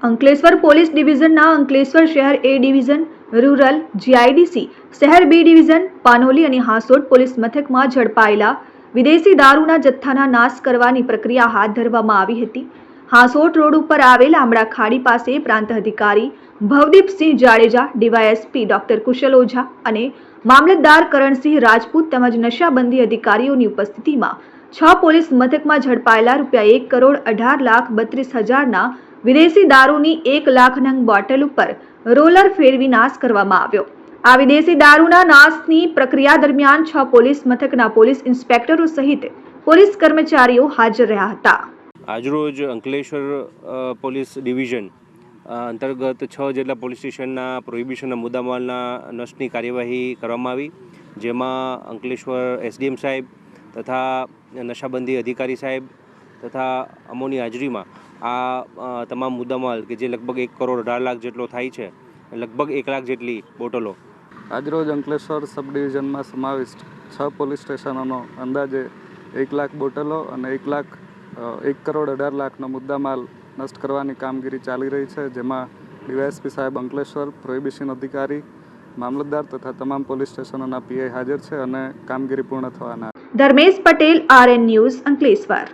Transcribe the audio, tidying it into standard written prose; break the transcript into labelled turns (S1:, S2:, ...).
S1: Ankleshwar police ડિવિઝનના Ankleshwar શહેર એ division, rural, GIDC, શહેર B division, Panoli અને હાસોટ પોલીસ મથકમાં ઝડપાયેલા વિદેશી દારૂના જથ્થાના નાશ કરવાની પ્રક્રિયા હાથ ધરવામાં આવી હતી. હાસોટ રોડ ઉપર આવેલ આંબળા ખાડી પાસે પ્રાંત અધિકારી ભવદીપસિંહ જાડેજા, ડીવાયએસપી ડોક્ટર કુશલ ઓઝા અને મામલતદાર કરણસિંહ રાજપૂત તેમજ નશાબંધી અધિકારીઓની ઉપસ્થિતિમાં 6 પોલીસ મથકમાં ઝડપાયેલા ₹1,18,32,000ના વિદેશી દારૂની 1 લાખ નંગ બોટલ ઉપર રોલર ફેરવી નાશ કરવામાં આવ્યો. આ વિદેશી દારૂના નાશની પ્રક્રિયા દરમિયાન 6 પોલીસ મથકના પોલીસ ઇન્સ્પેક્ટરો સહિત પોલીસ કર્મચારીઓ હાજર રહ્યા હતા.
S2: આજરોજ અંકલેશ્વર પોલીસ ડિવિઝન અંતર્ગત 6 જેટલા પોલીસ સ્ટેશનના પ્રોહિબિશનના મુદ્દામાલના નષ્ટની કાર્યવાહી કરવામાં આવી, જેમાં અંકલેશ્વર એસડીએમ સાહેબ તથા નશાબંધી અધિકારી સાહેબ તથા અમોની હાજરીમાં આ તમામ મુદ્દામાલ કે જે લગભગ 1,18,00,000 જેટલો થાય છે, લગભગ 1 લાખ જેટલી બોટલો
S3: આજરોજ અંકલેશ્વર સબ ડિવિઝનમાં સમાવિષ્ટ 6 પોલીસ સ્ટેશનોનો અંદાજે 1 લાખ બોટલો અને 1,18,00,000નો મુદ્દામાલ નષ્ટ કરવાની કામગીરી ચાલી રહી છે, જેમાં ડીવાયએસપી સાહેબ અંકલેશ્વર, પ્રોહિબિશન અધિકારી, મામલતદાર તથા તમામ પોલીસ સ્ટેશનોના પીઆઈ હાજર છે અને કામગીરી પૂર્ણ થવાના.
S1: Dharmesh Patel, RN news, Ankleshwar.